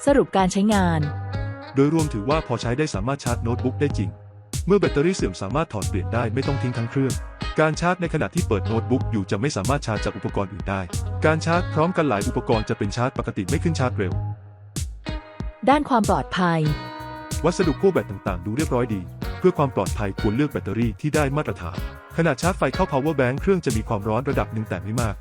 สรุปการใช้งานโดยรวมถือว่าพอใช้ได้สามารถชาร์จโน้ตบุ๊กได้จริงเมื่อแบตเตอรี่เสื่อมสามารถถอดเปลี่ยนได้ไม่ต้องทิ้งทั้งเครื่องการชาร์จในขณะที่เปิดโน้ตบุ๊กอยู่จะไม่สามารถชาร์จจากอุปกรณ์อื่นได้การชาร์จพร้อมกันหลายอุปกรณ์จะเป็นชาร์จปกติไม่ขึ้นชาร์จเร็วด้านความปลอดภัยวัสดุขั้วแบตต่างๆดูเรียบร้อยดีเพื่อความปลอดภัยควรเลือกแบตเตอรี่ที่ได้มาตรฐานขณะชาร์จไฟเข้า power bank เครื่องจะมีความร้อนระดับหนึ่งแต่ไม่มาก